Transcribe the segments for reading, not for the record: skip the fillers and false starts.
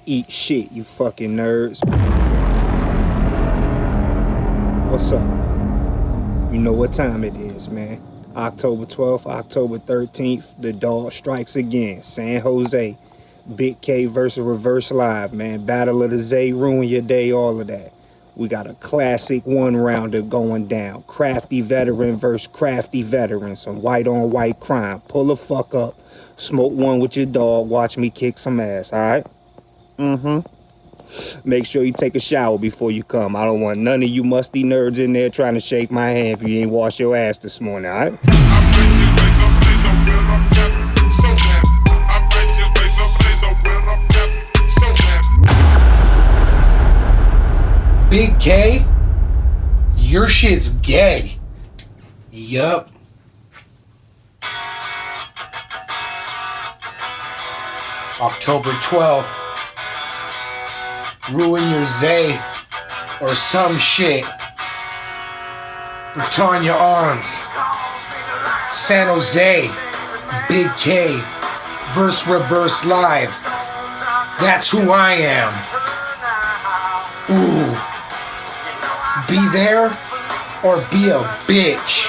Eat shit, you fucking nerds. What's up? You know what time it is, man. October 12th, October 13th, the dog strikes again. San Jose. Big K versus Reverse Live, man. Battle of the Zay, ruin your day, all of that. We got a classic one-rounder going down. Crafty veteran versus crafty veteran. Some white-on-white crime. Pull the fuck up. Smoke one with your dog. Watch me kick some ass, all right? Make sure you take a shower before you come. I don't want none of you musty nerds in there trying to shake my hand if you ain't washed your ass this morning, all right? Big K, your shit's gay. Yup. October 12th. Ruin your Zay or some shit. Britannia Arms. San Jose. Big K versus Reverse Live. That's who I am. Ooh. Be there or be a bitch.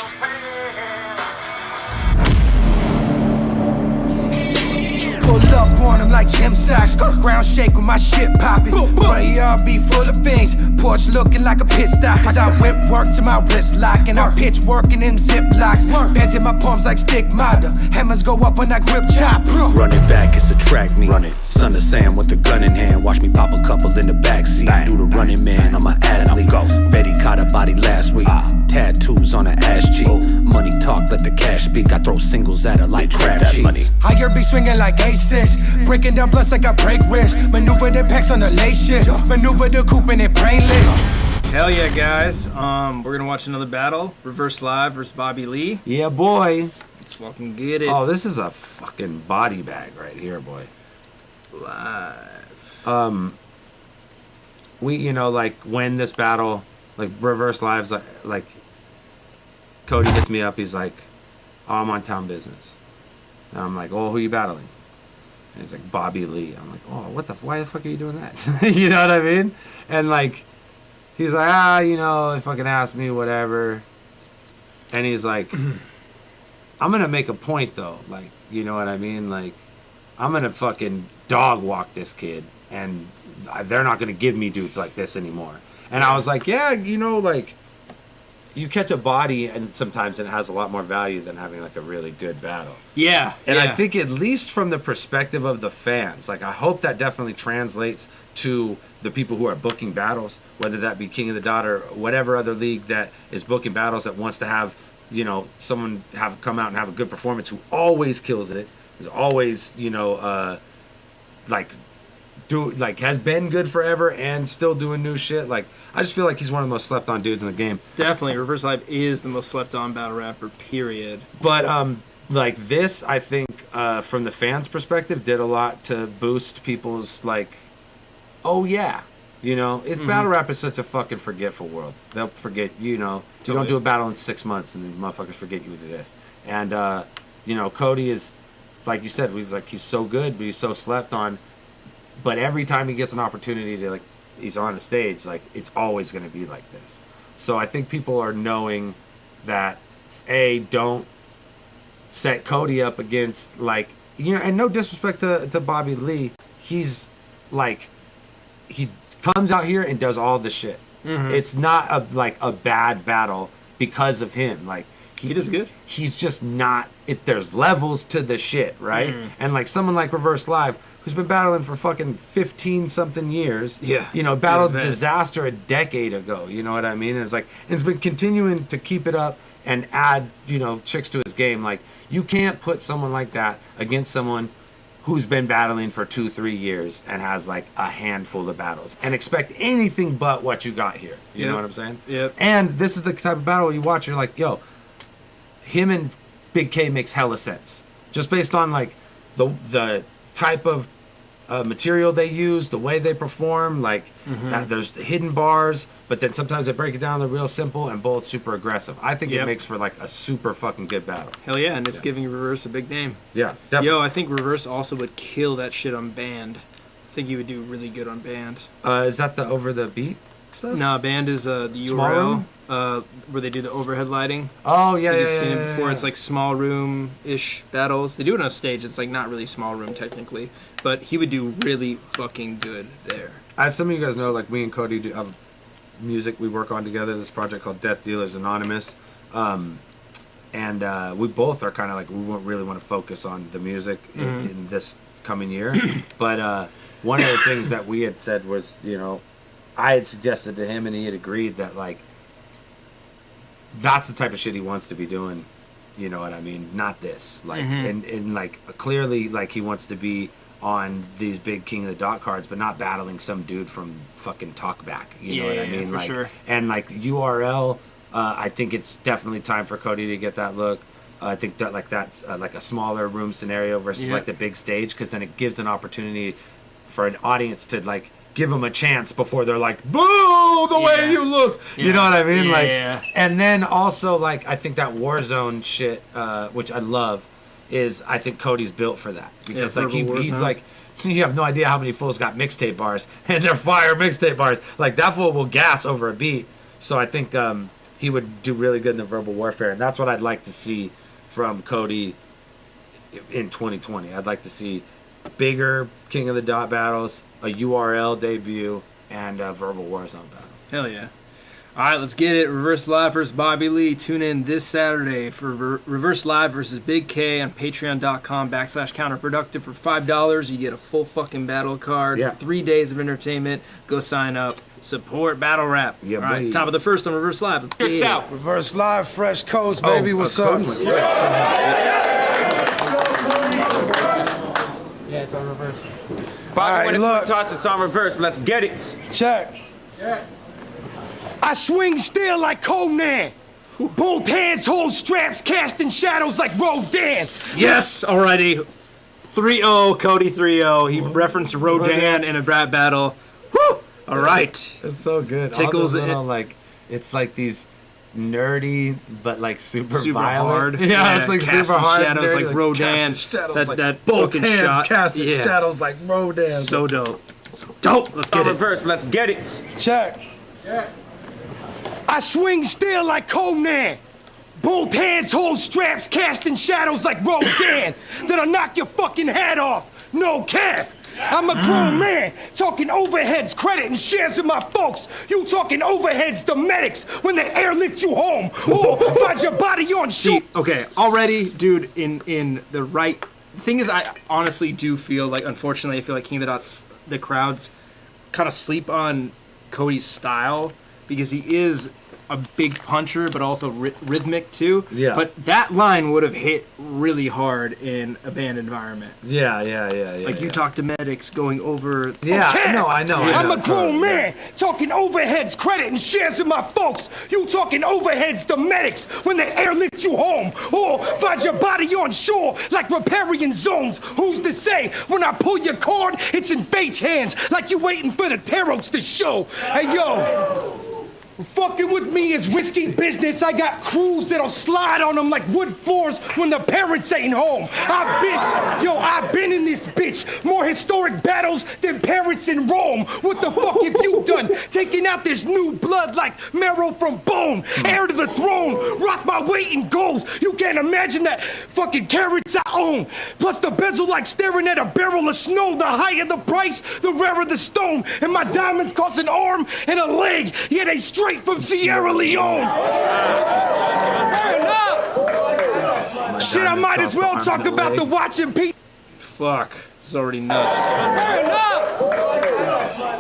Pull up on him like gym socks. Ground shake with my shit poppin'. Front yard be full of things. Porch looking like a pit stop. Cause I whip work to my wrist lock. And I pitch working in zip locks. Bends in my palms like stigmata. Hammers go up when I grip chop. Run it back, it's a track meet. Run it. Son of Sam with the gun in hand. Watch me pop a couple in the backseat. Do the running man, I'm an athlete. Betty caught a body last week. Tattoos on her ass cheek. Money talk, let the cash speak. I throw singles at her like crab cheeks. Higher be swinging like A6. Breaking down blunts like I break wrist. Maneuver the packs on the late shit. Maneuver the coupe and it brainless. Hell yeah, guys. We're gonna watch another battle. Reverse Live versus Bobby Lee. Yeah, boy. Let's fucking get it. Oh, this is a fucking body bag right here, boy. Live. We, you know, like when this battle, like Reverse Live's like Cody hits me up. He's like, "Oh, I'm on town business." And I'm like, "Oh, who you battling?" And he's like, "Bobby Lee." I'm like, "Oh, why the fuck are you doing that?" You know what I mean? And like, he's like, you know, they fucking asked me, whatever. And he's like, I'm gonna make a point though, like, you know what I mean? Like, I'm gonna fucking dog walk this kid, and they're not gonna give me dudes like this anymore. And I was like, yeah, you know, like, you catch a body, and sometimes it has a lot more value than having like a really good battle. Yeah. And yeah. I think at least from the perspective of the fans, like I hope that definitely translates to the people who are booking battles, whether that be King of the Dot or whatever other league that is booking battles that wants to have, you know, someone have come out and have a good performance who always kills it, is always, you know, has been good forever and still doing new shit. Like, I just feel like he's one of the most slept on dudes in the game. Definitely, Reverse Live is the most slept on battle rapper, period. But like this, I think from the fans' perspective, did a lot to boost people's like, oh yeah, you know, it's battle rap is such a fucking forgetful world. They'll forget, you know, you don't do a battle in 6 months and motherfuckers forget you exist. And you know, Cody is, like you said, he's so good, but he's so slept on. But every time he gets an opportunity to, like, he's on a stage, like, it's always going to be like this. So I think people are knowing that, don't set Cody up against, like, you know, and no disrespect to Bobby Lee, he's, like, he comes out here and does all the shit. It's not, a bad battle because of him. Like, He does good. He's just not, there's levels to the shit, right? And, like, someone like Reverse Live, who's been battling for fucking 15-something years. Yeah. You know, battled Disaster a decade ago. You know what I mean? And it's like, and it's been continuing to keep it up and add, you know, tricks to his game. Like, you can't put someone like that against someone who's been battling for 2-3 years and has, like, a handful of battles and expect anything but what you got here. You know what I'm saying? Yep. And this is the type of battle you watch, you're like, yo, him and Big K makes hella sense. Just based on, like, the type of material they use, the way they perform, like, there's hidden bars, but then sometimes they break it down, they're real simple and both super aggressive. I think it makes for, like, a super fucking good battle. Hell yeah, and it's giving Reverse a big name. Yeah, definitely. Yo, I think Reverse also would kill that shit on Band. think he would do really good on Band. Is that the over the beat stuff? No, Band is the Small URL room? where they do the overhead lighting. Oh yeah, I think yeah, you've seen yeah, it before. yeah. It's like small room-ish battles. They do it on a stage. It's like not really small room technically, but he would do really fucking good there. As some of you guys know, like me and Cody do have music we work on together. This project called Death Dealers Anonymous, and we both are kind of like we really want to focus on the music in this coming year. But one of the things that we had said was, you know, I had suggested to him and he had agreed that like that's the type of shit he wants to be doing. You know what I mean? Not this. Like and like clearly like he wants to be on these big King of the Dot cards, but not battling some dude from fucking Talkback. You know what I mean? For like, sure. And like URL, I think it's definitely time for Cody to get that look. I think that like that's like a smaller room scenario versus like the big stage, because then it gives an opportunity for an audience to like give them a chance before they're like, boo, the way you look. You know what I mean? Like, and then also like I think that Warzone shit, which I love, is I think Cody's built for that, because like he's like, you have no idea how many fools got mixtape bars and they're fire mixtape bars. Like that fool will gas over a beat. So I think he would do really good in the verbal warfare, and that's what I'd like to see from Cody in 2020. I'd like to see bigger King of the Dot battles, a URL debut, and a verbal Warzone battle. Hell yeah. All right, let's get it. Reverse Live versus Bobby Lee. Tune in this Saturday for Reverse Live versus Big K on patreon.com/counterproductive. For $5, you get a full fucking battle card. 3 days of entertainment. Go sign up. Support battle rap. Yeah, all right, buddy. top of the first on Reverse Live. Let's get it. Reverse Live, Fresh Coast, baby. What's up? Yeah, it's on reverse. All right, look. It's on reverse. Let's get it. Check. I swing still like Conan. Both hands hold straps, casting shadows like Rodan. Yes, alrighty. 3-0, Cody 3-0. He referenced Rodan in a rap battle. Woo! All right. It's so good. Tickles all those little, like, it's like these nerdy but like super hard. violent. Yeah, it's like casting super hard. shadows nerdy, like Rodan. Shadows, That both fucking hands shot. casting shadows like Rodan. So dope. So dope. Let's On get it. reverse. Let's get it. Check. I swing still like Conan. Both hands hold straps, casting shadows like Rodan. Then I knock your fucking head off. No cap. I'm a grown man, talking overheads, credit, and shares of my folks. You talking overheads, the medics, when they airlift you home. Or find your body on shoot. Okay, already, dude, in the right... The thing is, I honestly do feel like, unfortunately, I feel like King of the Dots, the crowds kind of sleep on Cody's style, because he is a big puncher, but also rhythmic too. Yeah. But that line would have hit really hard in a band environment. Yeah. Like you talk to medics going over. Yeah, Okay. I know. I'm a grown man, talking overheads, credit, and shares of my folks. You talking overheads, the medics, when they airlift you home. Or find your body on shore like riparian zones. Who's to say when I pull your cord, it's in fate's hands, like you waiting for the tarots to show. Hey, yo. Fucking with me is risky business. I got crews that'll slide on them like wood floors when the parents ain't home. I've been in this bitch. More historic battles than parents in Rome. What the fuck have you done? Taking out this new blood like marrow from bone. Heir to the throne. Rock my weight in gold. You can't imagine that fucking carrots I own. Plus the bezel like staring at a barrel of snow. The higher the price, the rarer the stone. And my diamonds cost an arm and a leg. Yeah, they straight from Sierra Leone. Shit, I might as well talk about the watching piece. Fuck, it's already nuts.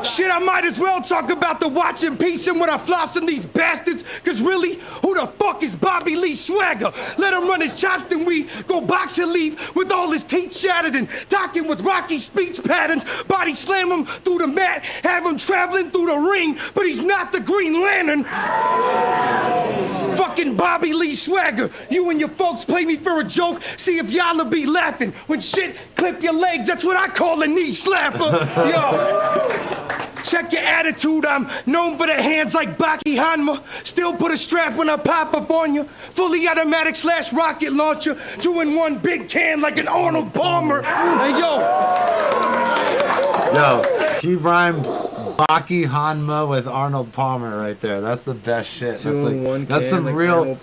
Shit, I might as well talk about the watching piece and when I flossing these bastards. Cause really, who the fuck is Bobby Lee Swagger? Let him run his chops, then we go box and leave with all his teeth shattered and talking with rocky speech patterns. Body slam him through the mat, have him traveling through the ring, but he's not the Green Lantern. Fucking Bobby Lee Swagger. You and your folks play me for a joke. See if y'all'll be laughing. When shit clip your legs, that's what I call a knee slapper. Yo. Check your attitude, I'm known for the hands like Baki Hanma. Still put a strap when I pop up on you. Fully automatic / rocket launcher. 2-in-1 big can like an Arnold Palmer. Hey, yo. Yo, he rhymed Baki Hanma with Arnold Palmer right there. That's the best shit. That's some real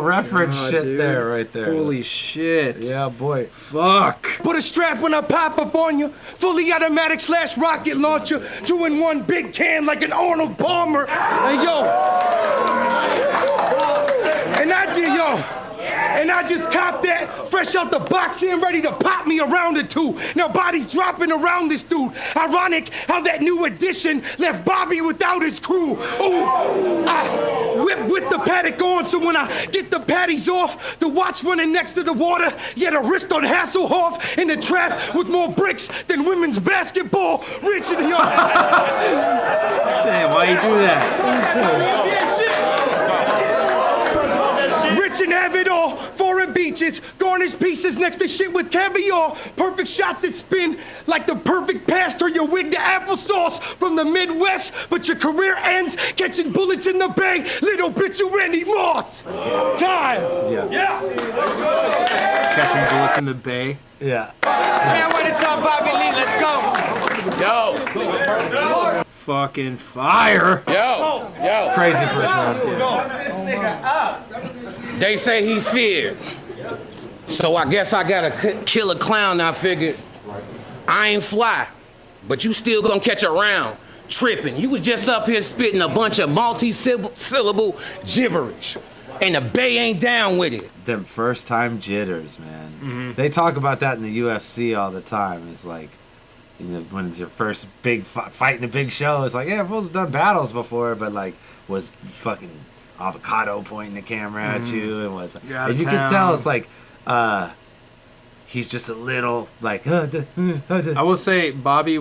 reference shit dude. there, right there. Holy shit. Yeah, boy. Fuck. Put a strap when I pop up on you. Fully automatic / rocket launcher. 2-in-1 big can like an Arnold Palmer. And I just copped that fresh out the box and ready to pop me around it too. Now bodies dropping around this dude. Ironic how that new addition left Bobby without his crew. Ooh, I whip with the paddock on, so when I get the patties off, the watch running next to the water, yet a wrist on Hasselhoff in the trap with more bricks than women's basketball. Rich and young. Damn, why you do that? Rich and have it all. Foreign beaches, garnished pieces next to shit with caviar. Perfect shots that spin like the perfect pass. Turn your wig to applesauce from the Midwest, but your career ends catching bullets in the bay. Little bitch, you Randy Moss. Time. Yeah. Catching bullets in the bay. Yeah. Can't wait to talk Bobby Lee. Let's go. Yo. Fucking fire. Yo. Crazy first round. They say he's feared. So I guess I gotta kill a clown. I figured I ain't fly, but you still gonna catch a round. Tripping. You was just up here spitting a bunch of multi-syllable gibberish. And the Bay ain't down with it. Them first time jitters, man. They talk about that in the UFC all the time. It's like, you know, when it's your first big fight in a big show, it's like, yeah, fools have done battles before, but like, was fucking Avocado pointing the camera at you, and was, and you can tell it's like, he's just a little like. I will say Bobby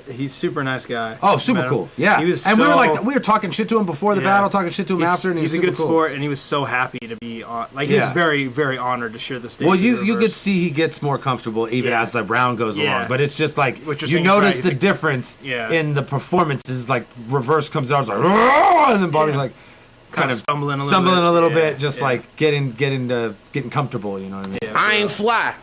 he's super nice guy. Oh, super cool. Yeah. He was and so, we were talking shit to him before the battle, talking shit to him after, and he's a good sport, and he was so happy to be on. Like, he was very, very honored to share the stage. Well, you could see he gets more comfortable even as the round goes along, but it's just like you notice the difference in the performances. Like Reverse comes out, it's like, and then Bobby's like kind of stumbling a little bit, just like getting comfortable. You know what I mean? I ain't fly,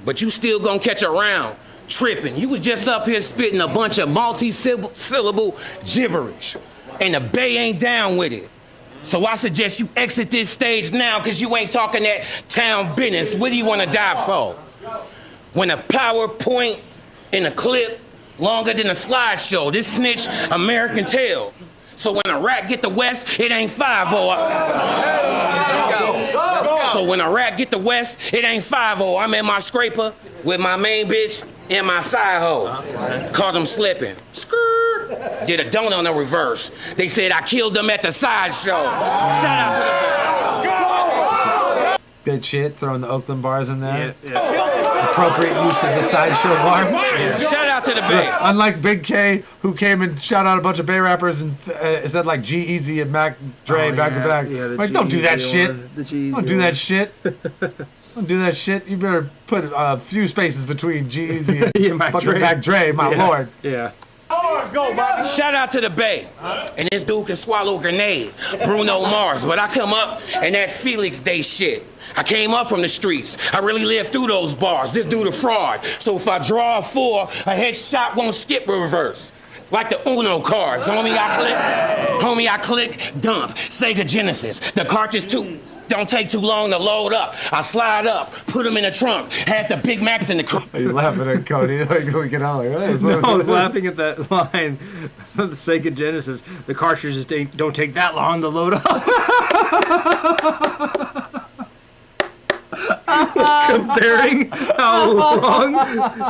but you still gonna catch a round. Tripping. You was just up here spitting a bunch of multi-syllable gibberish. And the Bay ain't down with it. So I suggest you exit this stage now, because you ain't talking that town business. What do you want to die for? When a PowerPoint in a clip longer than a slideshow, this snitch American tale. So when a rat get the West, it ain't 5-0. Let's go. So when a rat get the West, it ain't 5-0. I'm in my scraper with my main bitch and my side hoe. Caught them slipping. Skirt. Did a donut on the reverse. They said I killed them at the sideshow. Shout out to the good shit, throwing the Oakland bars in there. Appropriate use of the sideshow bar. Shout out to the Bay. Unlike Big K, who came and shouted out a bunch of Bay rappers and said like G-Eazy and Mac Dre back to back. Like, don't do that shit. Don't do that shit. Don't do that shit. You better put a few spaces between G-Eazy and Mac Dre, my lord. Yeah. Go, Bobby. Shout out to the Bay. And this dude can swallow a grenade. Bruno Mars. But I come up and that Felix Day shit. I came up from the streets. I really lived through those bars. This dude a fraud. So if I draw a 4, a headshot won't skip reverse. Like the Uno cards. Homie, I click, dump. Sega Genesis. The cartridge too. Don't take too long to load up. I slide up, put them in the trunk. Had the Big Macs in the crib. Are you laughing at Cody? Like, get out like, no, I was laughing at that line. The Sega Genesis, the cartridges don't take that long to load up. Comparing how long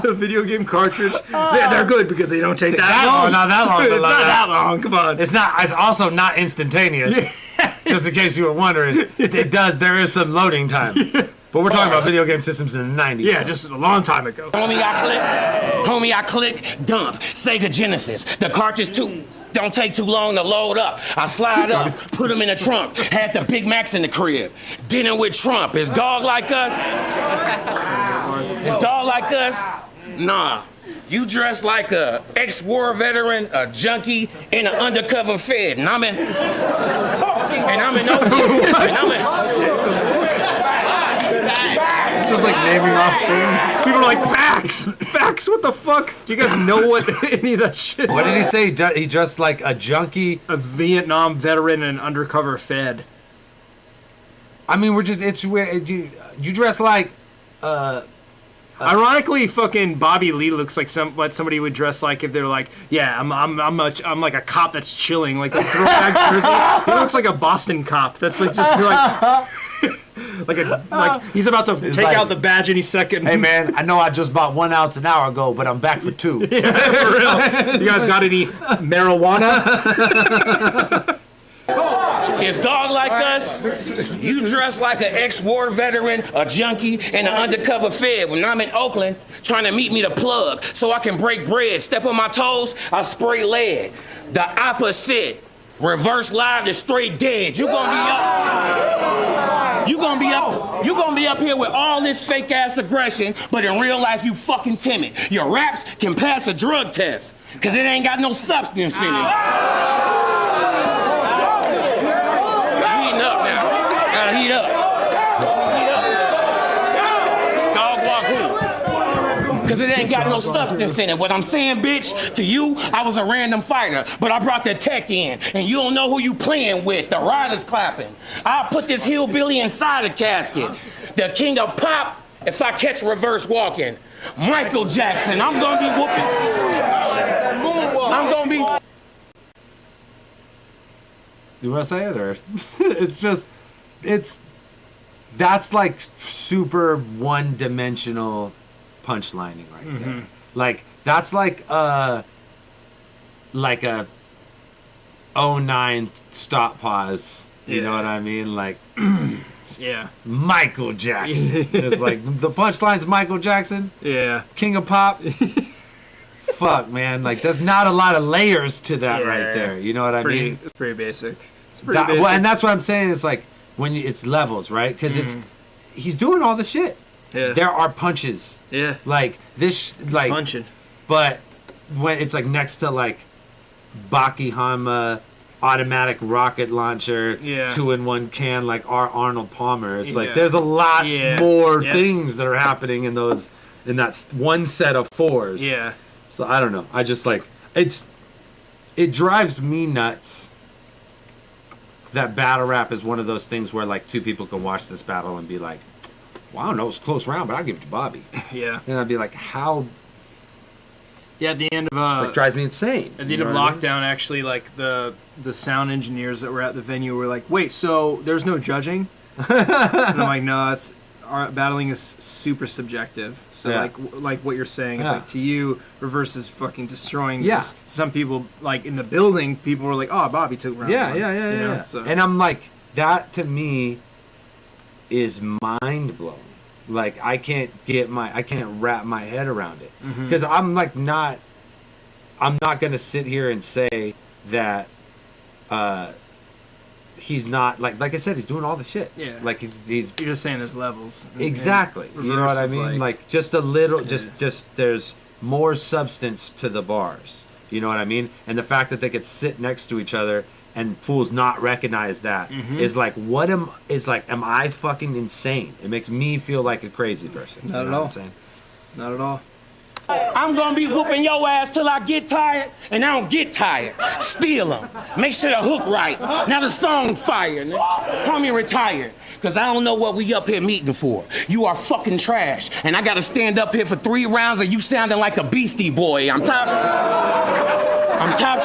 the video game cartridge, they're good because they don't take that long. Not that long. It's not that long. Come on. It's also not instantaneous. Just in case you were wondering, there is some loading time. But we're talking about video game systems in the 90s. Yeah, just a long time ago. Homie, I click, dump. Sega Genesis. The cartridge too. Don't take too long to load up. I slide up, put them in the trunk. Had the Big Macs in the crib. Dinner with Trump. Is dog like us? Is dog like us? Nah. You dress like a ex-war veteran, a junkie, and an undercover fed. And I'm in just like naming off things. People are like, Facts. What the fuck? Do you guys know what any of that shit? What did he say? He dressed like a junkie, a Vietnam veteran, and an undercover Fed. I mean, it's weird. You dress like. Ironically, fucking Bobby Lee looks like what somebody would dress like if they're like, yeah, I'm like a cop that's chilling, like a throwback jersey. He looks like a Boston cop. That's like just like. like he's about to take out the badge any second. Hey man, I know I just bought 1 ounce an hour ago, but I'm back for 2. Yeah, for real. You guys got any marijuana? It's dog like us. You dress like an ex-war veteran, a junkie, and an undercover Fed. When I'm in Oakland, trying to meet me the plug so I can break bread. Step on my toes, I spray lead. The opposite. Reverse live to straight dead. You gonna be up here with all this fake ass aggression, but in real life you fucking timid. Your raps can pass a drug test, cause it ain't got no substance in it. Heating up now. Gotta heat up. Dog walk who? Cause it ain't got no substance in it. What I'm saying, bitch, to you, I was a random fighter, but I brought the tech in, and you don't know who you playing with. The riders clapping. I'll put this hillbilly inside a casket. The king of pop, if I catch reverse walking. Michael Jackson, I'm gonna be whooping. I'm gonna be. You want to say it, or that's like super one-dimensional punchlining right there. Like that's like a 09 stop pause. You know what I mean? Like yeah, Michael Jackson. It's like the punchline's Michael Jackson. Yeah, King of Pop. Fuck, man. Like there's not a lot of layers to that right there. You know what I mean? It's pretty basic. It's pretty basic. Well, and that's what I'm saying. It's like when it's levels, right? Because he's doing all the shit. Yeah. There are punches. Yeah. Like this, like punching. But when it's like next to like Baki Hanma automatic rocket launcher, 2-in-1 can, like Arnold Palmer. It's like there's a lot more things that are happening in that one set of fours. Yeah. So I don't know. I just like it drives me nuts that battle rap is one of those things where like two people can watch this battle and be like, well, I don't know, it's a close round, but I'll give it to Bobby. Yeah. And I'd be like, how? Yeah, at the end of it drives me insane. At the end of lockdown, actually, like the sound engineers that were at the venue were like, "Wait, so there's no judging?" And I'm like, "No, battling is super subjective. So like what you're saying is like to you, reverse is fucking destroying this. Some people like in the building, people were like, "Oh, Bobby took round one." Yeah. So. And I'm like, that to me is mind blowing. Like I can't wrap my head around it because I'm not gonna sit here and say that he's not like I said, he's doing all the shit. Yeah. Like he's You're just saying there's levels. Exactly. You know what I mean? Like just a little, just there's more substance to the bars. You know what I mean? And the fact that they could sit next to each other and fools not recognize that is like, am I fucking insane? It makes me feel like a crazy person. Not at all. What I'm saying? Not at all. I'm gonna be whooping your ass till I get tired, and I don't get tired. Steal them. Make sure the hook right. Now the song fire. Homie retired. Cause I don't know what we up here meeting for. You are fucking trash. And I gotta stand up here for 3 rounds of you sounding like a Beastie Boy. I'm top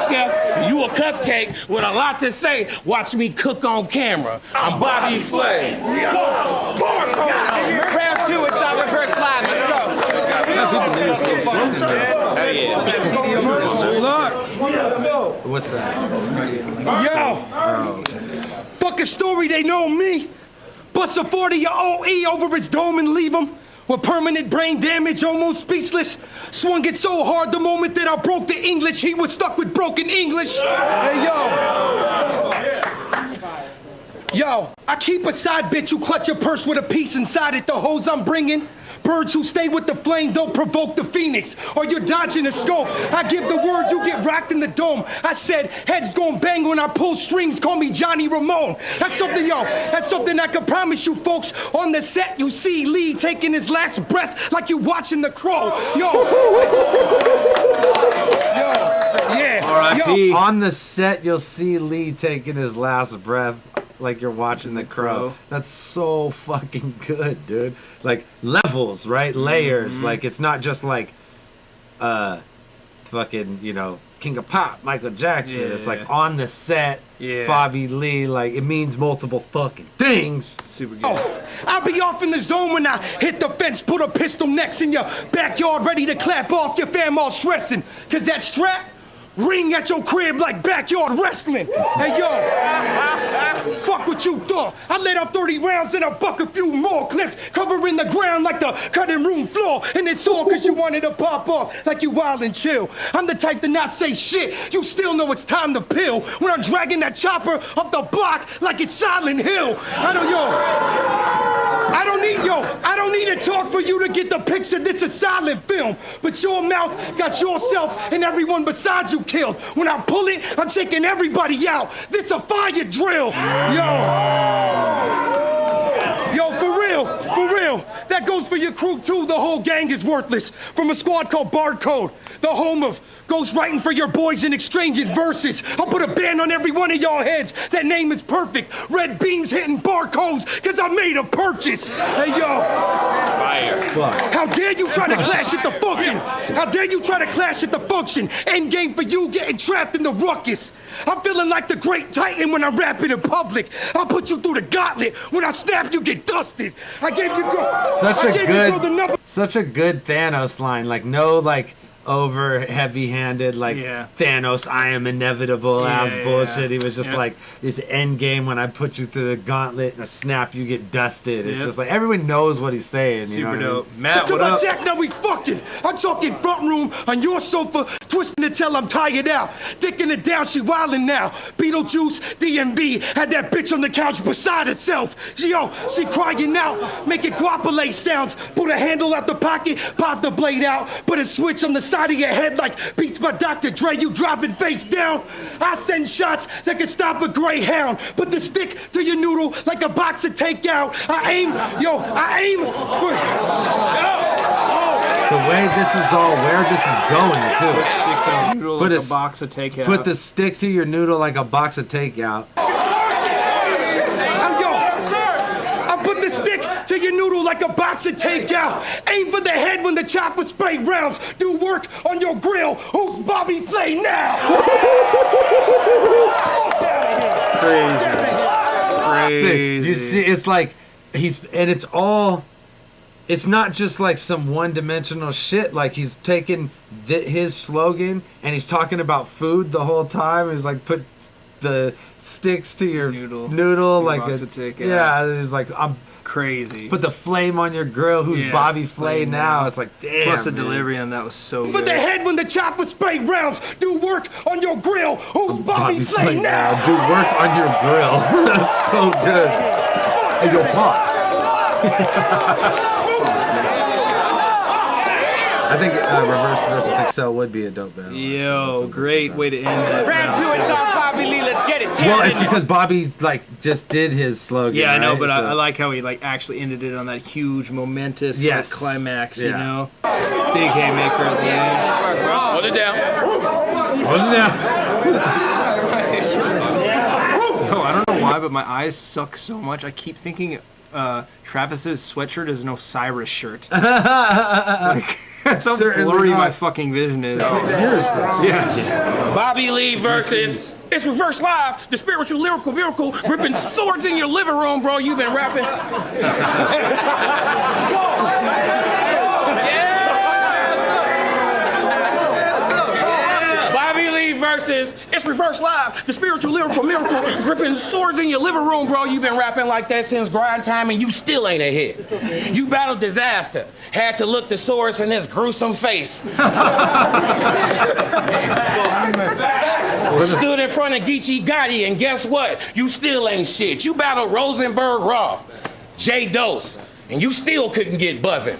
chef. You a cupcake with a lot to say. Watch me cook on camera. I'm Bobby Flay. Round 2, it's our reverse live. Let's go. What's that? Yo! Fucking story, they know me. Bust a 40 your OE over its dome and leave him with permanent brain damage, almost speechless. Swung it so hard the moment that I broke the English, he was stuck with broken English. Hey, yo, I keep a side bitch who clutch your purse with a piece inside it. The hoes I'm bringing Birds who stay with the flame don't provoke the phoenix. Or you're dodging a scope. I give the word, you get rocked in the dome. I said, heads gon' bang when I pull strings, call me Johnny Ramone. That's something, yo, that's something I can promise you folks. On the set, you see Lee taking his last breath like you watching The Crow. Yo. Yeah. R.I.P. On the set, you'll see Lee taking his last breath like you're watching The Crow. That's so fucking good, dude. Like, levels, right? Layers. Like, it's not just like, fucking, you know, King of Pop, Michael Jackson. Yeah. It's like on the set, Yeah. Bobby Lee. Like, it means multiple fucking things. Super good. Oh, I'll be off in the zone when I hit the fence, put a pistol next in your backyard, ready to clap off your fam all stressing. Cause that strap ring at your crib like backyard wrestling. Hey yo, fuck what you thought. I let off 30 rounds and I buck a few more clips, covering the ground like the cutting room floor. And it's all cause you wanted to pop off like you wild and chill. I'm the type to not say shit. You still know it's time to pill when I'm dragging that chopper up the block like it's Silent Hill. I don't need to talk for you to get the picture. This is silent film. But your mouth got yourself and everyone beside you killed. When I pull it, I'm taking everybody out. This a fire drill. Yo, for real. That goes for your crew too. The whole gang is worthless. From a squad called Barcode, the home of ghostwriting for your boys and exchanging verses. I'll put a band on every one of y'all heads. That name is perfect. Red beams hitting barcodes, cause I made a purchase. Hey yo. Fire. How dare you try to clash at the function? How dare you try to clash at the function? End game for you getting trapped in the ruckus. I'm feeling like the great Titan when I'm rapping in public. I'll put you through the gauntlet. When I snap, you get dusted. I gave you Such a good Thanos line. Like, no, like, over heavy-handed, like, Thanos, I am inevitable ass bullshit. He was just like, this end game when I put you through the gauntlet and a snap, you get dusted. It's just like, everyone knows what he's saying. Super you know dope. what I mean? Matt, what up? Jack, now we fucking. I'm talking front room on your sofa, twisting it till I'm tired out. Dicking it down, she wildin' now. Beetlejuice, DMB, had that bitch on the couch beside herself. Yo, she crying out, making guapole sounds. Put a handle out the pocket, pop the blade out, put a switch on the side of your head like Beats by Dr. Dre, you dropping face down. I send shots that can stop a greyhound. Put the stick to your noodle like a box of takeout. I aim for... The way this is all, where this is going, too. Sticks on noodle like a box of takeout. Put the stick to your noodle like a box of takeout. I put the stick to your noodle like a box of takeout. Aim for the head when the chopper spray rounds. Do work on your grill. Who's Bobby Flay now? Crazy. You see, it's like, it's not just like some one-dimensional shit. Like, he's taking his slogan and he's talking about food the whole time. He's like, put the sticks to your noodle like a and he's like, I'm crazy. Put the flame on your grill. Who's Bobby Flay now? It's like, damn. Plus the delivery on that was so For good. the head when the chopper spray rounds. Do work on your grill. Who's Bobby Flay now? Do work on your grill. That's so good. Hey, yo, pause. I think Reverse versus Excel would be a dope battle. Yo, great way to end that. Round 2, it's all Bobby Lee. Let's get it. Well, it's because Bobby just did his slogan. Yeah, I know, right? but I like how he actually ended it on that huge, momentous climax. You know, big haymaker at the end. Hold it down. Hold it down. Oh, I don't know why, but my eyes suck so much. I keep thinking Travis's sweatshirt is an Osiris shirt. That's how blurry my fucking vision is. Bobby Lee versus... It's Reverse Live, the spiritual, lyrical miracle, ripping swords in your living room, bro. You've been rapping. Bobby Lee versus It's Reverse Live, the spiritual, lyrical miracle, gripping swords in your living room, bro. You've been rapping like that since grind time and you still ain't ahead. You battled disaster, had to look the source in his gruesome face. Stood in front of Geechee Gotti, and guess what? You still ain't shit. You battled Rosenberg Raw, J Dose, and you still couldn't get buzzing.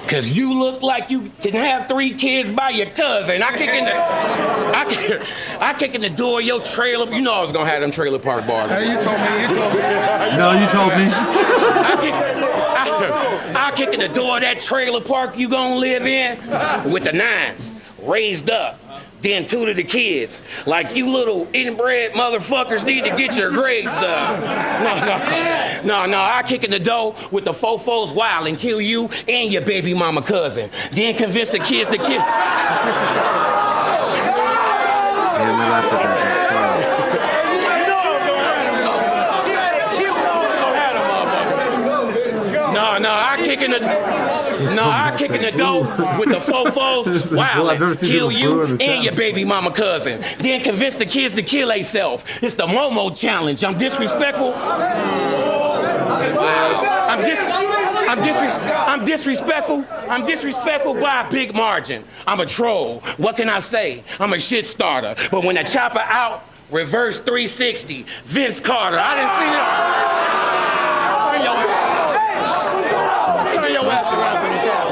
Cause you look like you can have 3 kids by your cousin. I kick in the door of your trailer. You know I was gonna have them trailer park bars. Hey, you told me. No, you told me. I kick in the door of that trailer park you gonna live in with the 9s raised up. Then 2 to the kids. Like you little inbred motherfuckers need to get your grades up. No, I kick in the door with the fofos wild and kill you and your baby mama cousin. Then convince the kids to kill. No, I kick in the door with the fofos wild, kill you and your baby mama cousin. Then convince the kids to kill themselves. It's the Momo challenge. I'm disrespectful. I'm disrespectful by a big margin. I'm a troll. What can I say? I'm a shit starter. But when I chop her out, reverse 360, Vince Carter. I didn't see that. Turn your ass around for this ass.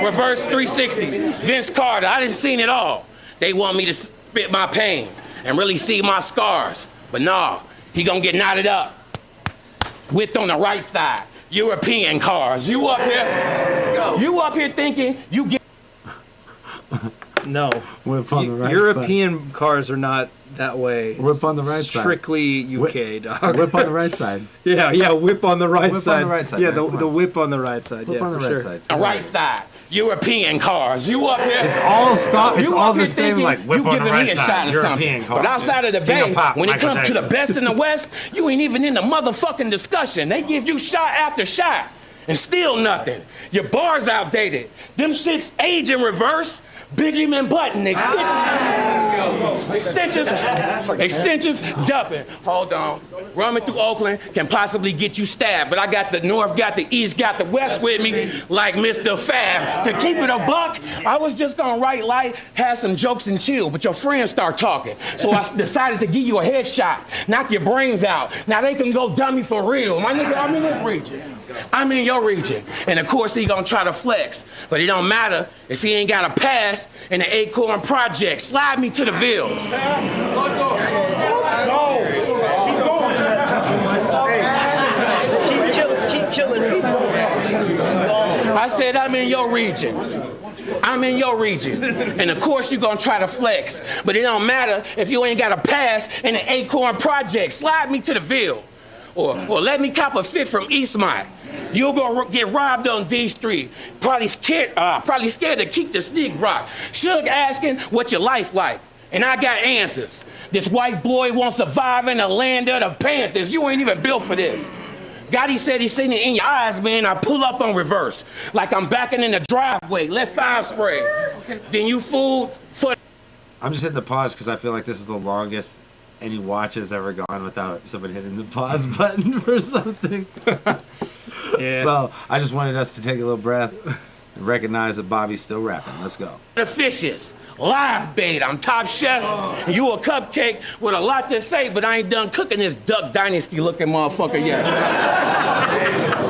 Reverse 360. Vince Carter. I done seen it all. They want me to spit my pain and really see my scars. But nah, he gonna get knotted up. Whipped on the right side. European cars. You up here? You up here thinking you get. No. Whip on the right European cars are not that way. Whip on the right side. Strictly UK, dog. Whip on the right side. Yeah, whip on the right side. Whip on the right side. Yeah, man, the whip on the right side. Whip yeah, on the for right sure. side. The right side. European cars. You up here? It's all stop. It's You all up here the same. thinking Like whip you on the giving right me a side. shot or something. European car. But outside of the King Bay, of Pop, when it Michael comes to the Jackson. best in the West, you ain't even in the motherfucking discussion. They give you shot after shot and still nothing. Your bars outdated. Them shits age in reverse. Benjamin Button extensions dumping. Hold on. Running through Oakland can possibly get you stabbed, but I got the North, got the East, got the West with me like Mr. Fab. To keep it a buck, I was just gonna write light, have some jokes and chill, but your friends start talking. So I decided to give you a headshot, knock your brains out. Now they can go dummy for real. My nigga, I'm in this region. I'm in your region. And of course he gonna try to flex, but it don't matter if he ain't got a pass in the Acorn Project. Slide me to the Ville. Keep killing people. I said I'm in your region. I'm in your region. And of course you're gonna try to flex, but it don't matter if you ain't got a pass in the Acorn Project. Slide me to the Ville. Or let me cop a fit from Eastmont. You'll go get robbed on D Street. Probably scared to keep the sneak rock. Suge asking what your life like. And I got answers. This white boy won't survive in the land of the Panthers. You ain't even built for this. Gotti said he seen it in your eyes, man. I pull up on reverse. Like I'm backing in the driveway. Let fire spray. Then you fool for. I'm just hitting the pause because I feel like this is the longest any watch has ever gone without somebody hitting the pause button for something. Yeah. So I just wanted us to take a little breath and recognize that Bobby's still rapping. Let's go. The fishes, live bait. I'm top chef. And you a cupcake with a lot to say, but I ain't done cooking this Duck Dynasty looking motherfucker yet.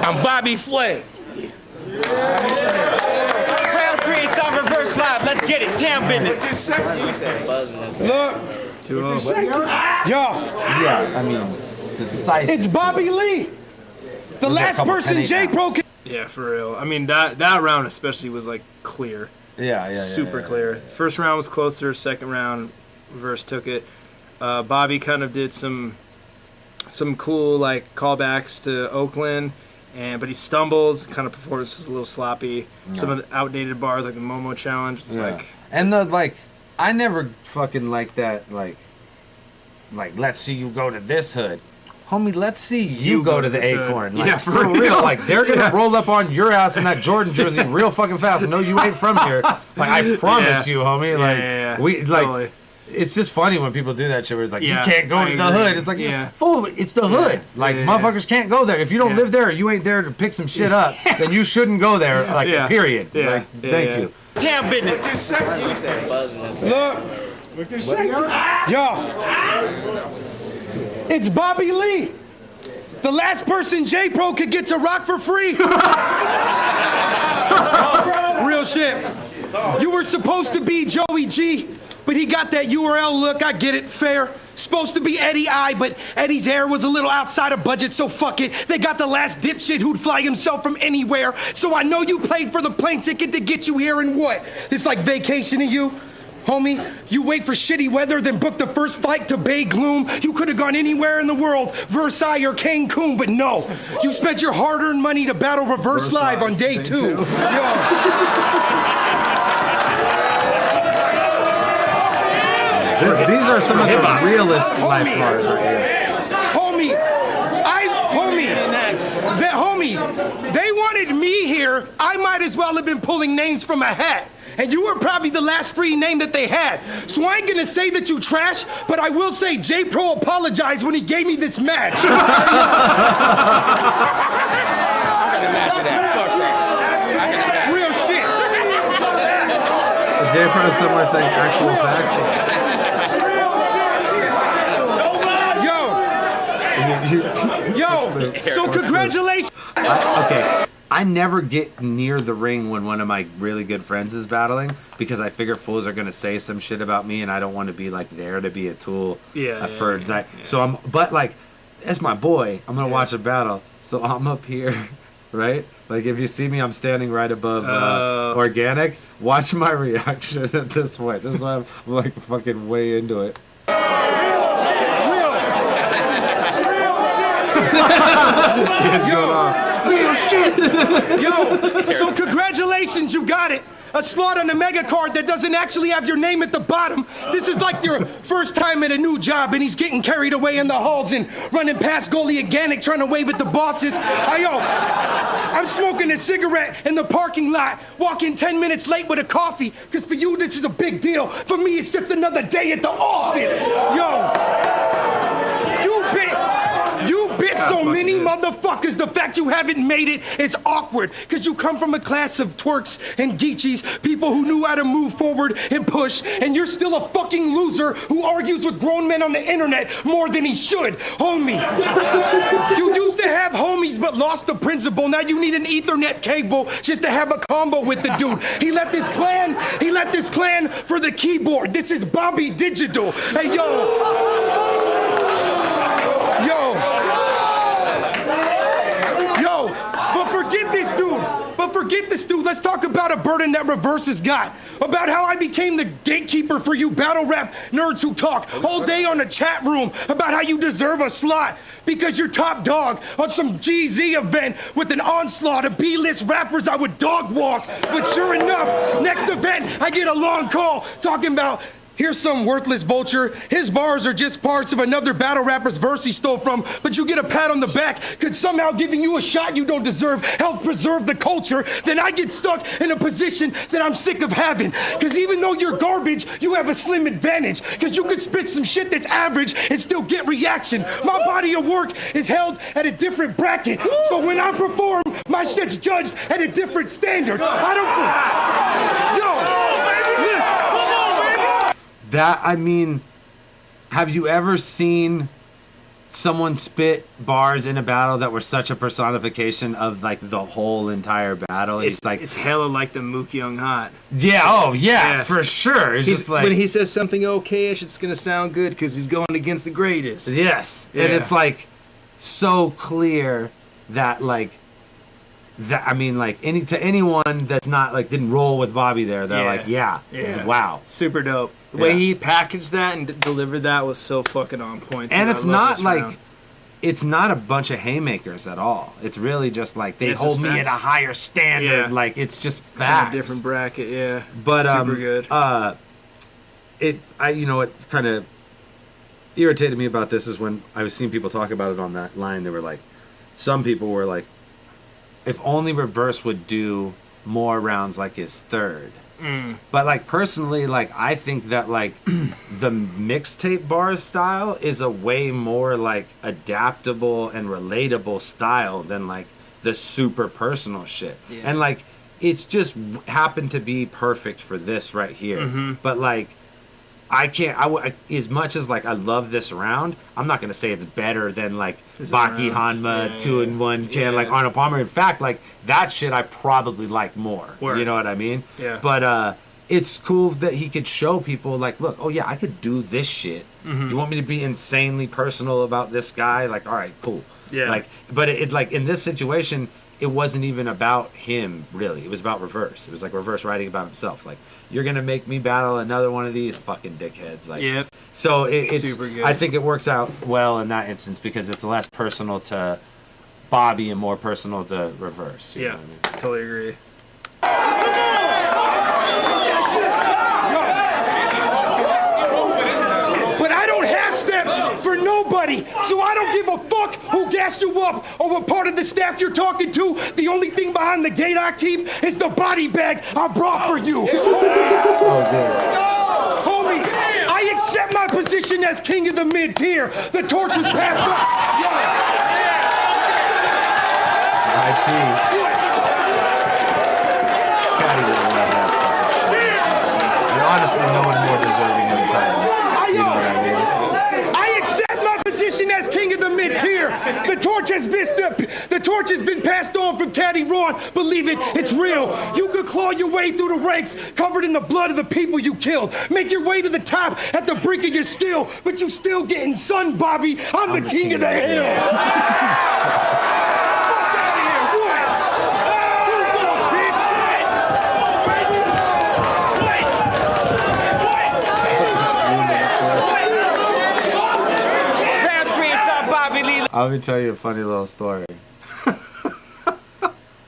I'm Bobby Flay. Round 3, it's on Reverse Live. Let's get it. Damn business. Look. 2-0. Yeah, I mean, decisive. It's Bobby Lee. The last person Jay broke. Yeah, for real. I mean, that round especially was like clear. Yeah. Super clear. First round was closer. Second round, Reverse took it. Bobby kind of did some cool like callbacks to Oakland, but he stumbled. Kind of performance was a little sloppy. No. Some of the outdated bars like the Momo challenge was like. And the like, I never fucking like that. Like, let's see you go to this hood. Homie, let's see you go to the Acorn. Like, yeah, for real. Like, they're gonna roll up on your ass in that Jordan jersey real fucking fast. And no, you ain't from here. Like, I promise you, homie. Like, we like. Totally. It's just funny when people do that shit where it's like, Yeah, you can't go I to the agree. hood. It's like, Yeah. fool, it's the hood. Like, motherfuckers can't go there. If you don't live there, you ain't there to pick some shit up, then you shouldn't go there. Like, period. Yeah. Like, thank you. Damn business. Look. It's Bobby Lee. The last person J-Pro could get to rock for free. Real shit. You were supposed to be Joey G, but he got that URL look. I get it, fair. Supposed to be Eddie I, but Eddie's hair was a little outside of budget, so fuck it. They got the last dipshit who'd fly himself from anywhere. So I know you paid for the plane ticket to get you here, and what? It's like vacation to you? Homie, you wait for shitty weather, then book the first flight to Bay Gloom. You could have gone anywhere in the world, Versailles or Cancun, but no. You spent your hard-earned money to battle Reverse Live on day two. Yo. These are some of the realest life bars right here. Homie, they wanted me here. I might as well have been pulling names from a hat. And you were probably the last free name that they had. So I ain't gonna say that you trash, but I will say J-Pro apologized when he gave me this match. Real shit. J-Pro somewhere saying actual facts. Yo, so congratulations. Okay, I never get near the ring when one of my really good friends is battling because I figure fools are gonna say some shit about me, and I don't want to be like there to be a tool. For that. Yeah. So but like, as my boy, I'm gonna watch a battle, so I'm up here, right? Like if you see me, I'm standing right above organic. Watch my reaction at this point. This is why I'm like fucking way into it. Real shit. Yo, so congratulations, you got it. A slot on the mega card that doesn't actually have your name at the bottom. This is like your first time at a new job and he's getting carried away in the halls and running past goalie organic trying to wave at the bosses. I'm smoking a cigarette in the parking lot, walking 10 minutes late with a coffee, because for you this is a big deal. For me it's just another day at the office. Yo, you bit so many motherfuckers. The fact you haven't made it is awkward, because you come from a class of twerks and geechies, people who knew how to move forward and push, and you're still a fucking loser who argues with grown men on the internet more than he should. Homie, you used to have homies but lost the principle. Now you need an Ethernet cable just to have a combo with the dude. He left this clan for the keyboard. This is Bobby Digital. Hey, Forget this dude. Let's talk about a burden that Reverse has got. About how I became the gatekeeper for you battle rap nerds who talk all day on the chat room about how you deserve a slot because you're top dog on some GZ event with an onslaught of B-list rappers I would dog walk. But sure enough, next event, I get a long call talking about, here's some worthless vulture. His bars are just parts of another battle rapper's verse he stole from, but you get a pat on the back because somehow giving you a shot you don't deserve help preserve the culture. Then I get stuck in a position that I'm sick of having. Because even though you're garbage, you have a slim advantage. Because you could spit some shit that's average and still get reaction. My body of work is held at a different bracket. So when I perform, my shit's judged at a different standard. I don't... Yo, listen. Have you ever seen someone spit bars in a battle that were such a personification of like the whole entire battle? It's hella like the Mook Young Hot. Yeah, for sure. It's just like when he says something okayish, it's gonna sound good because he's going against the greatest. Yes, yeah. And it's like so clear that to anyone that's not like didn't roll with Bobby there, they're wow, super dope. The way he packaged that and delivered that was so fucking on point. And it's not like it's not a bunch of haymakers at all. It's really just like they hold me at a higher standard. Yeah. Like it's just facts. It's a different bracket, yeah. But super good. What kind of irritated me about this is when I was seeing people talk about it on that line. They were like, some people were like, if only Reverse would do more rounds like his third. But like personally, like I think that like the mixtape bars style is a way more like adaptable and relatable style than like the super personal shit. Yeah. And like it's just happened to be perfect for this right here. Mm-hmm. But like I can't. As much as like I love this round, I'm not gonna say it's better than like Baki Hanma 2-in-1 can like Arnold Palmer. In fact, like that shit I probably like more. Word. You know what I mean? Yeah. But it's cool that he could show people like, look, oh yeah, I could do this shit. You want me to be insanely personal about this guy? Like, all right, cool. Yeah. Like, but it like in this situation, it wasn't even about him really. It was about Reverse. It was like Reverse writing about himself. Like, you're gonna make me battle another one of these fucking dickheads. Like, yep. So it's super good. I think it works out well in that instance because it's less personal to Bobby and more personal to Reverse. You know what I mean? Totally agree. But I don't half step for nobody, so I don't give a fuck who gassed you up or what part of the staff you're talking to. The only thing behind the gate I keep is the body bag I brought for you. So good. Homies, I accept my position as king of the mid-tier. The torch is passed up. IP. Honestly, no one more deserving of the title. You know what I mean? I accept my position as king of the mid-tier. The torch has been passed on from Caddy Ron. Believe it, it's real. You could claw your way through the ranks, covered in the blood of the people you killed. Make your way to the top at the brink of your skill, but you still getting sun, Bobby. I'm the king of the hill. Let me tell you a funny little story.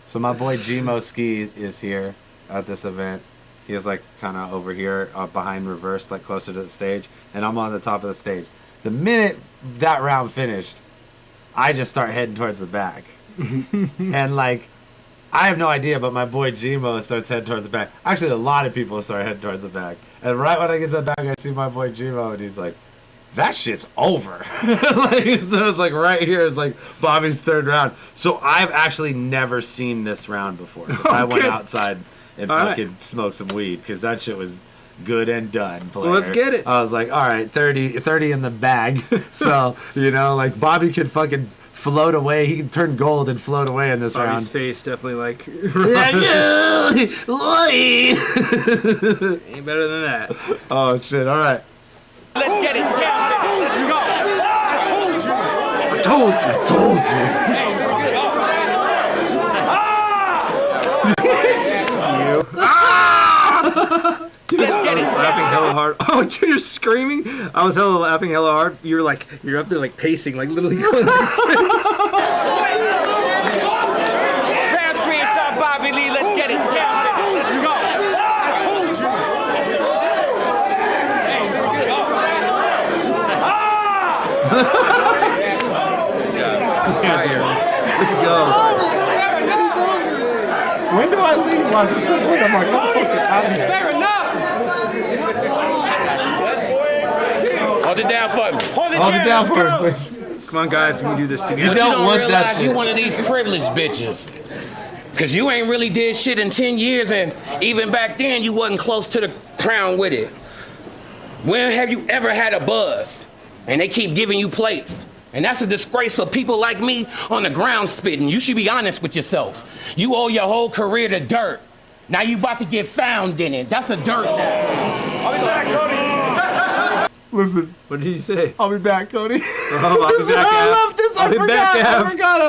So my boy Gmo Ski is here at this event. He is like kind of over here behind Reverse, like closer to the stage, and I'm on the top of the stage. The minute that round finished, I just start heading towards the back. And like, I have no idea, but my boy Gmo starts heading towards the back. Actually, a lot of people start heading towards the back. And right when I get to the back, I see my boy Gmo, and he's like, that shit's over. Like, so it's like right here is like Bobby's third round. So I've actually never seen this round before. 'Cause I went outside and fucking smoked some weed because that shit was good and done. Player. Well, let's get it. I was like, all right, 30 in the bag. So, you know, like Bobby could fucking float away. He can turn gold and float away in this round. Bobby's face definitely like. Ain't better than that. Oh, shit. All right. Let's get it. Let's go. I told you. Dude, I was laughing hella hard. Oh, dude, you're screaming. I was laughing hella hard. You're up there like pacing, like literally going like this. Grab three and top Bobby Lee. Let's get it. Let's go. I told you. Let's go. When do I leave? Watch it. I'm like, oh, fuck, it's out here. Fair enough. Hold it down for me. Hold it down for me, please. Come on, guys, we can do this But together. you don't want that realize shit. you one of these privileged bitches. Cause you ain't really did shit in 10 years, and even back then you wasn't close to the crown with it. When have you ever had a buzz? And they keep giving you plates. And that's a disgrace for people like me on the ground spitting. You should be honest with yourself. You owe your whole career to dirt. Now you about to get found in it. That's a dirt now. I'll be back, Cody. Listen, What did you say? I'll be back, Cody. I'll be back, I Av. love this. I'll be back, Av. I forgot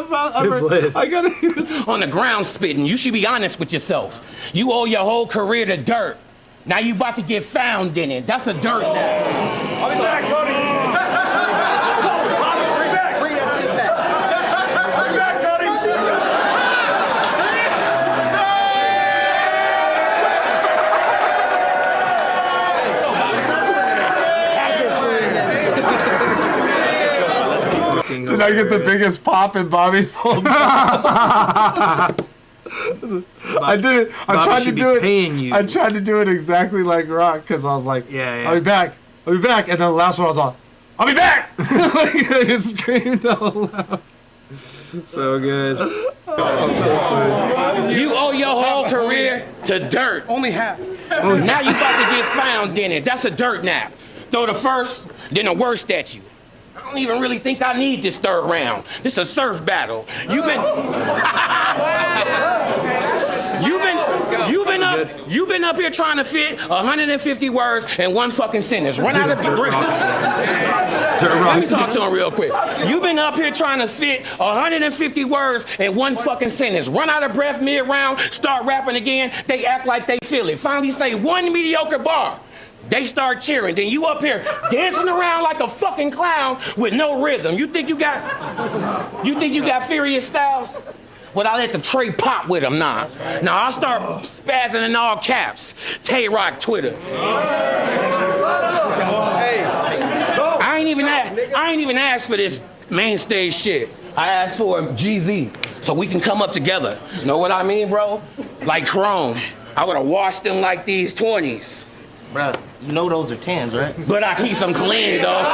I gotta hear this. On the ground spitting. You should be honest with yourself. You owe your whole career to dirt. Now you about to get found in it. That's a dirt now. I'll be back, Cody. Bring that shit back. I'll be back, Cody. Did I get the biggest pop in Bobby's whole I did it. I tried to do it. I tried to do it exactly like Rock because I was like, Yeah. I'll be back. And then the last one I was all, I'll be back. Like, I screamed out loud. So good. You owe your whole career to dirt. Only half. Now you about to get found in it. That's a dirt nap. throw the first, then the worst at you. I don't even really think I need this third round. This is a surf battle. You've been up here trying to fit 150 words in one fucking sentence. Run out of breath. Let me talk to him real quick. You've been up here trying to fit 150 words in one fucking sentence. Run out of breath mid-round, start rapping again. They act like they feel it. Finally say one mediocre bar. They start cheering. Then you up here dancing around like a fucking clown with no rhythm. You think you got Furious Styles? Well, I let the tray pop with him now. Now I'll start spazzing in all caps. Tay-Rock Twitter. I ain't even asked for this main stage shit. I asked for GZ so we can come up together. Know what I mean, bro? Like Chrome. I would have washed them like these 20s. Bro, you know those are 10s, right? But I keep them clean, though.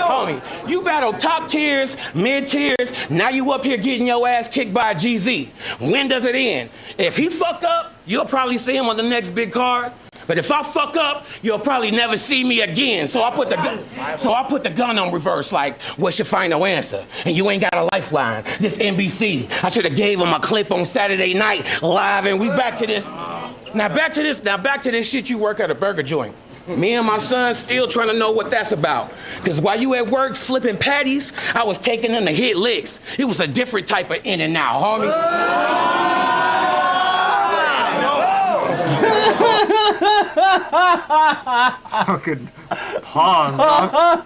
Homie, you battle top tiers, mid tiers, now you up here getting your ass kicked by GZ. When does it end? If he fuck up, you'll probably see him on the next big card. But if I fuck up, you'll probably never see me again. So I put the gun on reverse, like, what's your final answer? And you ain't got a lifeline. This NBC. I should have gave him a clip on Saturday night live, and we back to this. Now back to this shit you work at a burger joint. Me and my son still trying to know what that's about. Cause while you at work flipping patties, I was taking them to hit licks. It was a different type of in and out, homie. Fucking pause, dog.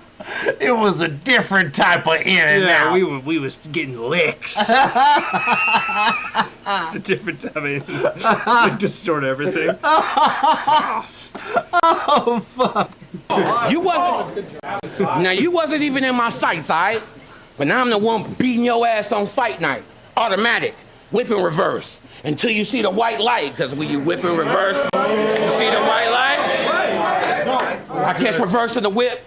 It was a different type of in and out. We was getting licks. It's a different type of like distort everything. Pause. Oh fuck. You wasn't even in my sights, alright? But now I'm the one beating your ass on fight night. Automatic. Whip and reverse. Until you see the white light, because when you whip and reverse, you see the white light? I catch reverse in the whip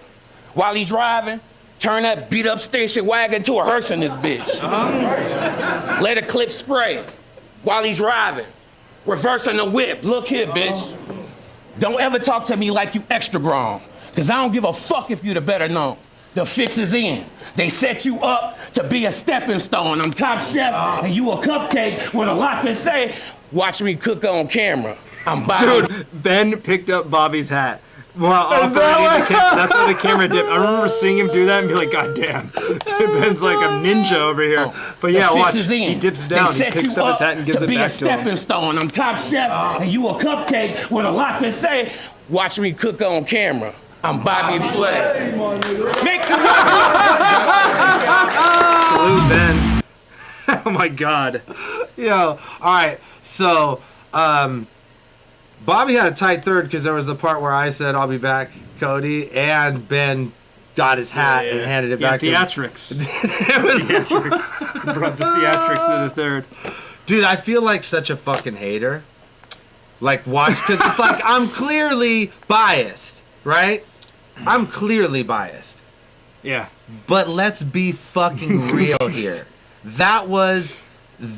while he's driving, turn that beat up station wagon to a hearse in this bitch. Let a clip spray while he's driving. Reverse in the whip. Look here, bitch. Don't ever talk to me like you extra grown, because I don't give a fuck if you the better known. The fix is in. They set you up to be a stepping stone. I'm top chef and you a cupcake with a lot to say. Watch me cook on camera. I'm Bobby. Dude, Ben picked up Bobby's hat. Well, that's why the camera dipped. I remember seeing him do that and be like, God damn. Ben's like a ninja over here. But yeah, watch. He dips down, he picks up his hat and gives it back to him. Be a stepping stone. I'm top chef and you a cupcake with a lot to say. Watch me cook on camera. I'm Bobby Flay. Make some Salute, Ben. Oh my God. Yo, all right. So, Bobby had a tight third because there was the part where I said, I'll be back, Cody, and Ben got his hat and handed it back to him. Theatrics. It was theatrics. He brought the theatrics to the third. Dude, I feel like such a fucking hater. Like, watch, because it's like, I'm clearly biased, right? I'm clearly biased. Yeah. But let's be fucking real here. That was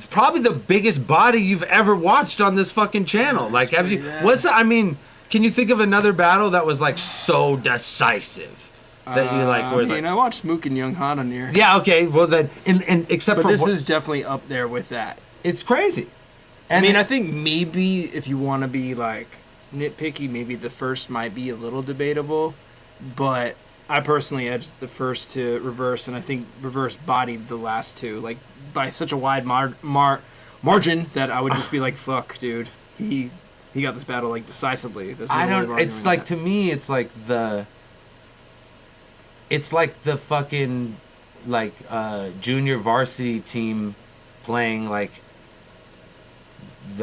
probably the biggest body you've ever watched on this fucking channel. Like, have you? What's that? I mean, can you think of another battle that was like so decisive that you like? Was like, I watched Mook and Young Han on here. Yeah. Okay. Well then, and except but for this is definitely up there with that. It's crazy. And I mean, I think maybe if you want to be like nitpicky, maybe the first might be a little debatable. But I personally edged the first to Reverse, and I think Reverse bodied the last two, like by such a wide margin that I would just be like, "Fuck, dude, he got this battle like decisively." There's no I way of don't. It's arguing like that. to me, it's like the fucking like junior varsity team playing like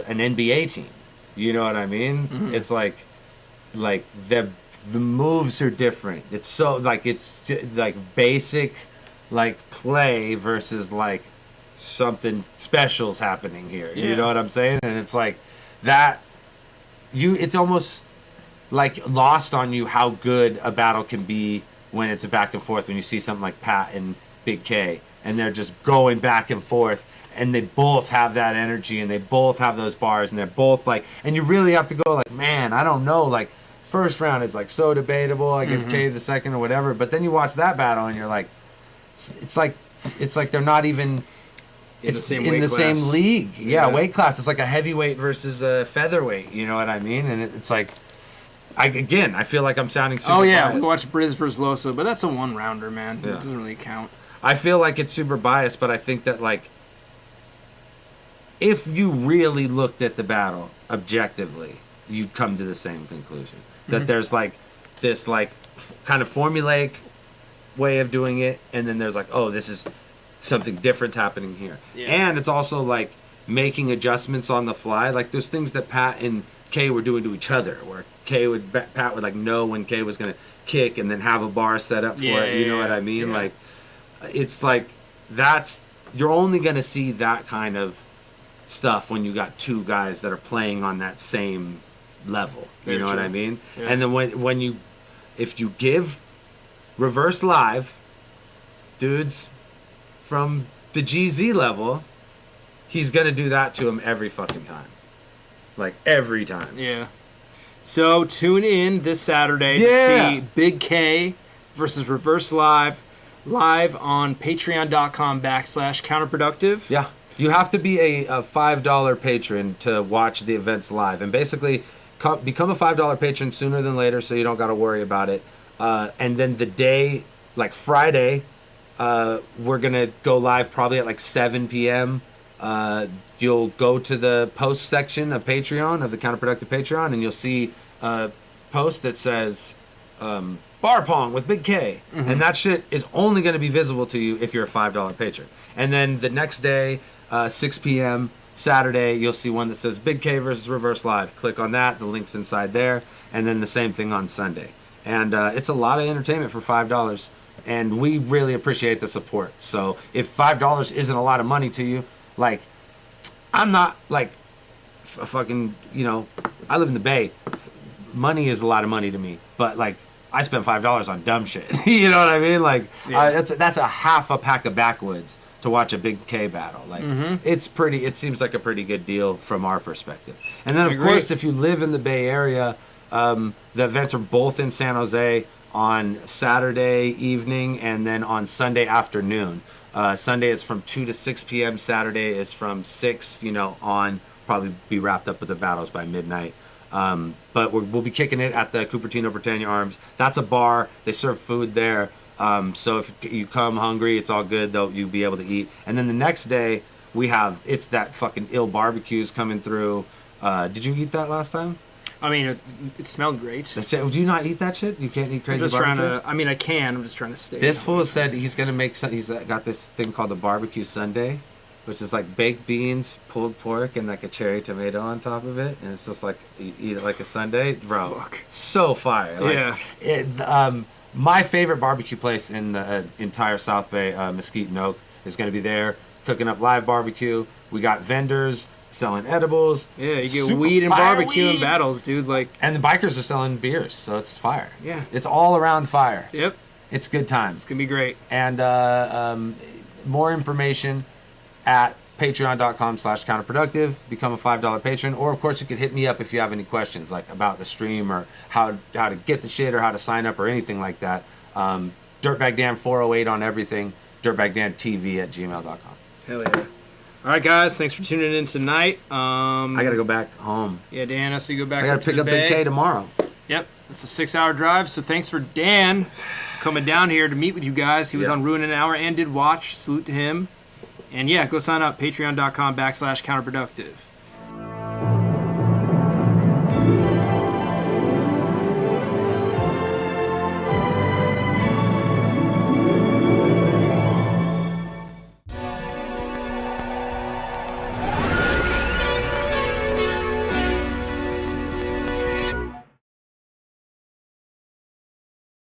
an NBA team. You know what I mean? Mm-hmm. It's like the moves are different. It's so like it's like basic like play versus like something special's happening here. You know what I'm saying? And it's like that it's almost like lost on you how good a battle can be when it's a back and forth, when you see something like Pat and Big K and they're just going back and forth and they both have that energy and they both have those bars and they're both like, and you really have to go like, man, I don't know, like first round is like so debatable. I give K the second or whatever. But then you watch that battle and you're like, it's like they're not even in the same in weight the class. same league. Yeah, weight class. It's like a heavyweight versus a featherweight. You know what I mean? And it's like, I feel like I'm sounding super Oh yeah, biased. we watched Briz versus Loso, but that's a 1-rounder, man. Yeah. It doesn't really count. I feel like it's super biased, but I think that like, if you really looked at the battle objectively, you'd come to the same conclusion. That there's like this like kind of formulaic way of doing it, and then there's like, oh, this is something different's happening here. Yeah. And it's also like making adjustments on the fly. Like there's things that Pat and Kay were doing to each other, where Pat would like know when Kay was gonna kick and then have a bar set up for it. You know what I mean? Yeah. Like, it's like you're only gonna see that kind of stuff when you got two guys that are playing on that same level. You know what I mean? Yeah. And then if you give Reverse Live dudes from the GZ level, he's gonna do that to him every fucking time. Like every time. Yeah. So tune in this Saturday to see Big K versus Reverse Live on patreon.com/counterproductive. Yeah. You have to be a $5 patron to watch the events live. And basically, become a $5 patron sooner than later so you don't got to worry about it. And then the day, like Friday, we're going to go live probably at like 7 p.m. You'll go to the post section of Patreon, of the Counterproductive Patreon, and you'll see a post that says Bar Pong with Big K. And that shit is only going to be visible to you if you're a $5 patron. And then the next day, 6 p.m. Saturday, you'll see one that says Big K versus Reverse Live. Click on that. The link's inside there. And then the same thing on Sunday. And it's a lot of entertainment for $5. And we really appreciate the support. So if $5 isn't a lot of money to you, like, I'm not like a fucking, I live in the Bay. Money is a lot of money to me. But like, I spent $5 on dumb shit. You know what I mean? Like, that's a half a pack of backwoods to watch a Big K battle. Like, it seems like a pretty good deal from our perspective. And then, of course, if you live in the Bay Area, the events are both in San Jose on Saturday evening and then on Sunday afternoon. Sunday is from 2 to 6 p.m. Saturday is from 6, on, probably be wrapped up with the battles by midnight. But we'll be kicking it at the Cupertino Britannia Arms. That's a bar. They serve food there. So if you come hungry, it's all good. You'll be able to eat. And then the next day, it's that fucking ill barbecues coming through. Did you eat that last time? I mean, it smelled great. Do you not eat that shit? You can't eat crazy barbecue? I can. I'm just trying to stay. This fool said he's going to make he's got this thing called the barbecue sundae, which is like baked beans, pulled pork, and like a cherry tomato on top of it. And it's just like, you eat it like a sundae. Bro, so fire. Like, yeah. My favorite barbecue place in the entire South Bay, Mesquite and Oak, is going to be there, cooking up live barbecue. We got vendors selling edibles. Yeah, you get weed and barbecue in battles, dude. Like, and the bikers are selling beers, so it's fire. Yeah. It's all around fire. Yep. It's good times. It's going to be great. And more information at patreon.com/counterproductive. Become a $5 patron. Or, of course, you could hit me up if you have any questions, like about the stream or how to get the shit or how to sign up or anything like that. Dirtbag Dan 408 on everything. dirtbagdantv@gmail.com. Hell yeah. All right, guys. Thanks for tuning in tonight. I got to go back home. Yeah, Dan has to go back. I got to pick up Big K tomorrow. Yep. It's a 6-hour drive. So thanks for Dan coming down here to meet with you guys. He was on Ruin an Hour and did watch. Salute to him. And yeah, go sign up. Patreon.com/counterproductive.